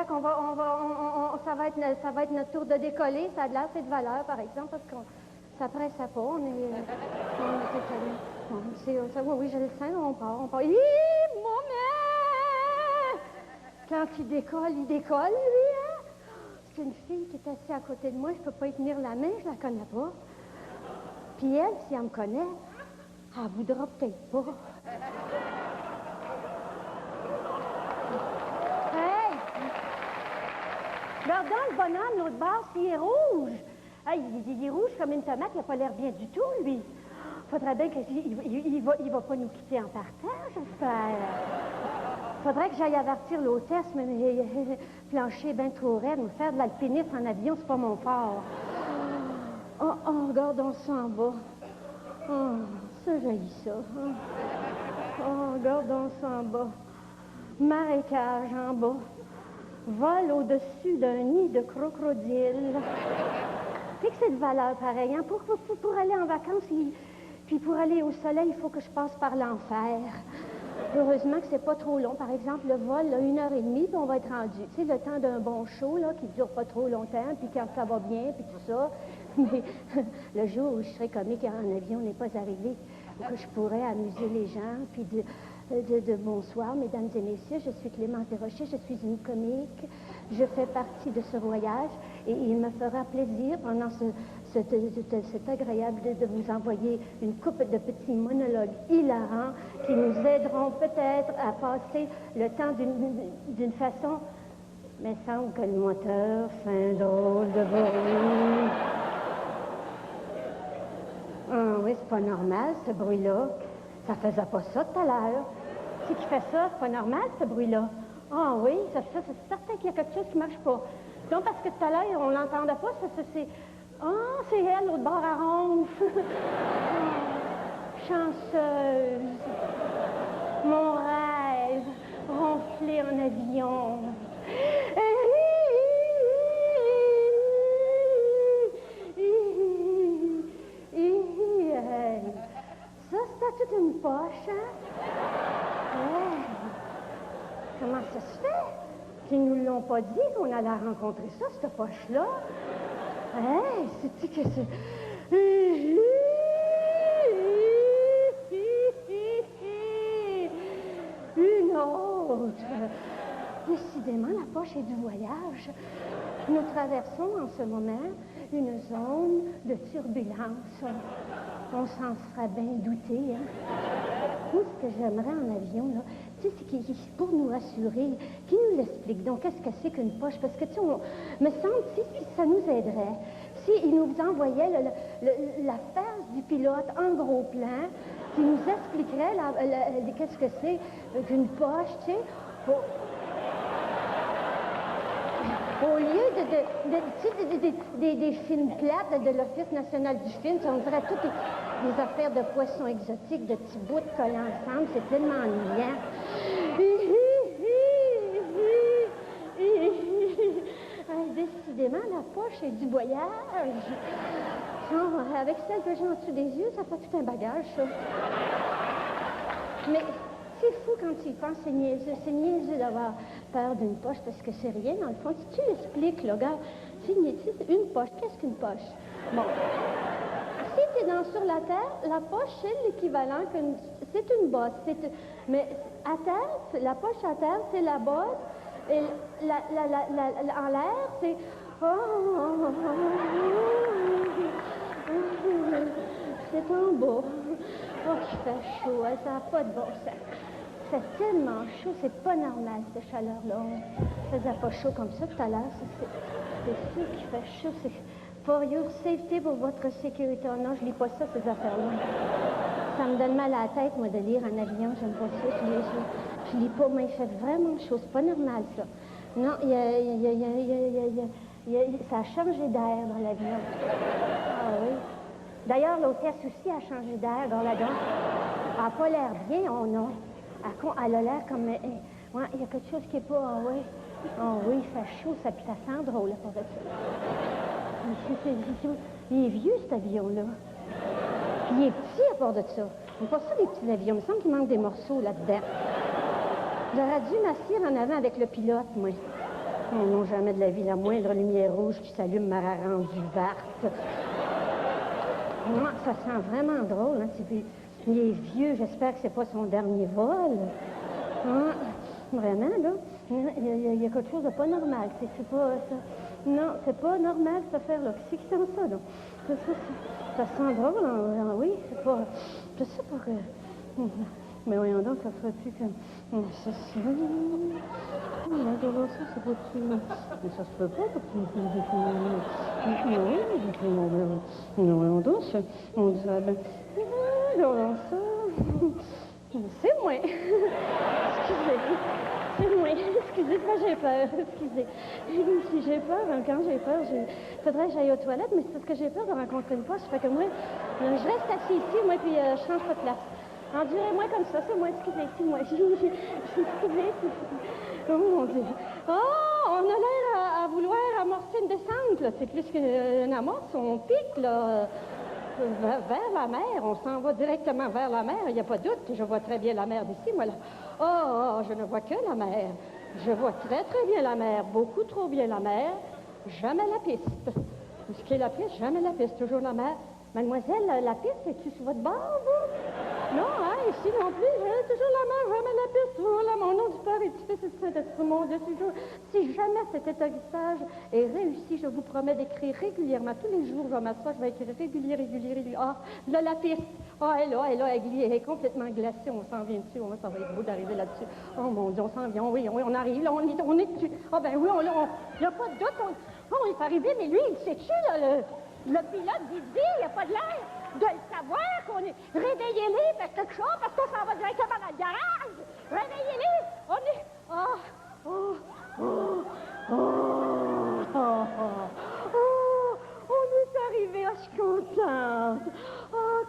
qu'on va, ça va être notre tour de décoller. Ça a de l'air, c'est de valeur, par exemple, parce qu'on ça presse pas. On est oui, je le sens, on part. Hi, maman! Quand il décolle, lui, hein? C'est une fille qui est assise à côté de moi, je peux pas y tenir la main, je la connais pas. Puis elle, si elle me connaît, elle voudra peut-être pas. Hey! Regarde le bonhomme, l'autre bord, s'il est rouge. Hey, il est rouge comme une tomate, il n'a pas l'air bien du tout, lui. Faudrait bien qu'il va pas nous quitter en partant, j'espère. Faudrait que j'aille avertir l'hôtesse, mais plancher bien trop raide, me faire de l'alpinisme en avion, c'est pas mon fort. Oh, regardons ça en bas. Oh, ça, j'haïs ça. Oh, regardons ça en bas. Marécage en bas. Vol au-dessus d'un nid de crocodile. Tu sais que c'est de valeur pareil, hein? Pour aller en vacances, puis pour aller au soleil, il faut que je passe par l'enfer. Heureusement que c'est pas trop long. Par exemple, le vol, là, 1h30, puis on va être rendu. Tu sais, le temps d'un bon show, là, qui dure pas trop longtemps, puis quand ça va bien, puis tout ça. Mais le jour où je serai comique en avion n'est pas arrivé, où que je pourrais amuser les gens, puis de bonsoir, mesdames et messieurs, je suis Clément Desrochers, je suis une comique, je fais partie de ce voyage, et il me fera plaisir, pendant c'est agréable de vous envoyer une couple de petits monologues hilarants qui nous aideront peut-être à passer le temps d'une façon, mais semble que le moteur fait un drôle de bruit. Ah oui, c'est pas normal, ce bruit-là. Ça faisait pas ça tout à l'heure. C'est qui fait ça, c'est pas normal, ce bruit-là. Ah oui, ça c'est certain qu'il y a quelque chose qui marche pas. Non, parce que tout à l'heure, on l'entendait pas, c'est... Ah, c'est elle, l'autre bord à ronfle. Chanceuse. Mon rêve, ronfler en avion. Ça, c'est toute une poche, hein? Hey. Comment ça se fait qu'ils nous l'ont pas dit qu'on allait rencontrer ça, cette poche-là? Hey, c'est-tu que c'est... Une autre. Décidément, la poche est du voyage. Nous traversons en ce moment une zone de turbulence. On s'en serait bien douté, hein? Moi, ce que j'aimerais en avion, là, tu sais, c'est pour nous rassurer, qui nous l'explique. Donc, qu'est-ce que c'est qu'une poche? Parce que, tu sais, me semble, si ça nous aiderait, s'il nous envoyait la face du pilote en gros plan, qui nous expliquerait qu'est-ce que c'est qu'une poche, tu sais, au lieu des films plates de l'Office national du film, on dirait toutes des affaires de poissons exotiques, de petits bouts collés ensemble, c'est tellement ennuyant. Décidément, la poche est du voyage. Oh, avec celle que j'ai en dessous des yeux, ça fait tout un bagage, ça. Mais c'est fou quand tu y penses, c'est niaiseux d'avoir peur d'une poche, parce que c'est rien, dans le fond. Si tu l'expliques, là, regarde, c'est une poche. Qu'est-ce qu'une poche? Bon. Si tu es sur la Terre, la poche, c'est l'équivalent c'est une bosse. Mais à terre, la poche à terre, c'est la bosse. Et en l'air, c'est... C'est en bas. Oh, qu'il fait chaud, hein, ça n'a pas de bon sens. C'est tellement chaud, c'est pas normal, cette chaleur-là. Ça faisait pas chaud comme ça tout à l'heure. C'est sûr qu'il fait chaud. C'est for your safety, pour votre sécurité. Oh non, je lis pas ça, ces affaires-là. Ça me donne mal à la tête, moi, de lire en avion. J'aime pas ça. Je lis pas, mais il fait vraiment chaud. C'est pas normal, ça. Non, ça a changé d'air dans l'avion. Ah oui. D'ailleurs, l'hôtesse aussi a changé d'air dans l'avion. Elle n'a pas l'air bien, oh non. Elle a l'air comme... ouais, il y a quelque chose qui est pas... Ah oui. Ah oui, il fait chaud, ça, puis ça sent drôle, là, pour ça. Il est vieux, cet avion-là. Puis il est petit à part de ça. On pas ça, des petits avions. Il me semble qu'il manque des morceaux là-dedans. J'aurais dû m'asseoir en avant avec le pilote, moi. Oh non, jamais de la vie, la moindre lumière rouge qui s'allume m'aura rendu verte. Non, ça sent vraiment drôle, hein. Il est vieux, j'espère que c'est pas son dernier vol. Hein? Vraiment, là, il y a quelque chose de pas normal. C'est pas ça. Non, c'est pas normal, cette affaire-là. Qu'est-ce qui sent ça, là? Ça sent drôle, oui, c'est pas... Je sais pas que... Mais voyons donc, ça ferait plus que... Ça se... ça, c'est pas-tu... Mais ça se peut pas, parce que... Non, voyons donc, on dirait... Non, ça... C'est moi. Excusez. C'est moi. Excusez, moi j'ai peur. Excusez. Si j'ai peur, quand j'ai peur, faudrait que j'aille aux toilettes, mais c'est parce que j'ai peur de rencontrer une poche. Ça fait que moi, je reste assis ici, moi, puis je change pas de place. Endurez-moi comme ça, c'est moi, excusez, c'est moi. Excusez. Oh mon Dieu. Oh, on a l'air à vouloir amorcer une descente, là. C'est plus qu'une amorce, on pique, là. Vers la mer, on s'en va directement vers la mer, il n'y a pas de doute, je vois très bien la mer d'ici, moi là. Oh, je ne vois que la mer. Je vois très très bien la mer, beaucoup trop bien la mer, jamais la piste. Ce qui est la piste, jamais la piste, toujours la mer. Mademoiselle, la piste, es-tu sur votre bord, vous? Non, hein, ici non plus, toujours la mer, jamais la piste, toujours la mer. Au nom du Père et du Fils et du Saint-Esprit, mon Dieu, toujours. Si jamais cet atterrissage est réussi, je vous promets d'écrire régulièrement. Tous les jours, je vais m'asseoir, je vais écrire régulier. Ah, là, la piste. Ah, elle est complètement glacée, on s'en vient dessus, ça va être beau d'arriver là-dessus. Oh mon Dieu, on s'en vient, oui, on arrive, là, on est dessus. Ah ben oui, il n'y a pas de doute, on est arrivé, mais lui, il sait-tu, là, le pilote dit, il n'y a pas de l'air de le savoir qu'on est... Réveillez-les, faites quelque chose, parce qu'on s'en va directement dans le garage. Réveillez-les, on est... On est arrivé, je suis contente.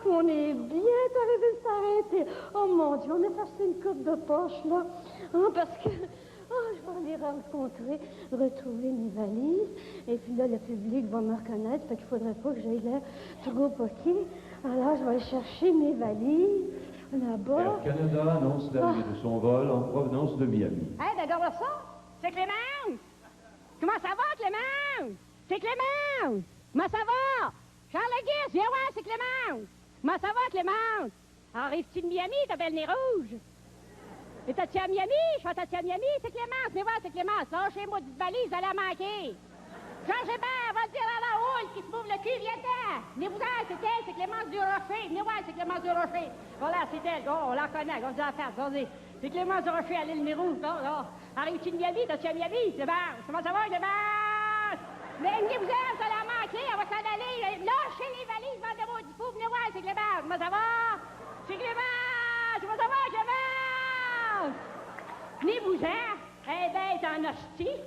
Qu'on est bien arrivé de s'arrêter. Oh mon Dieu, on a cherché une coupe de poche, là. Parce que... je vais aller retrouver mes valises. Et puis là, le public va me reconnaître, fait qu'il faudrait pas que j'aille l'air trop poqué. Alors, je vais aller chercher mes valises là-bas. Air Canada annonce l'arrivée de son vol en provenance de Miami. Hey, regarde ça! C'est Clémence! Comment ça va, Clémence? C'est Clémence! Comment ça va? Charles Guis, viens voir, c'est Clémence! Comment ça va, Clémence? Arrives-tu de Miami, ta belle nez rouge? Et t'as-tu à Miami? Je suis à Miami, c'est Clémence. Viens voir, c'est Clémence. Lâchez-moi d'une valise, elle a manqué. Jean Gébert, va le dire à la houle qui se mouve le cul, viens-t'en. Venez-vous-en, c'est elle, c'est Clémence Durocher. Venez voir, c'est Clémence Durocher. Voilà, c'est elle. Oh, on la connaît, on dit la face, vas-y. C'est Clémence Durocher à l'île Nez-Rouge, là. Arrives-tu de Miami? T'as-tu à Miami? Clémence, comment ça va, Clémence? Mais venez-vous-en, ça l'a manqué, elle va s'en aller. Lâchez les valises, vendez-moi du fou. Venez voir, c'est Clémence. Comment ça va? C'est Clémence. Comment ça va, Clémence? Venez-vous-en. Eh ben, t'en hostie.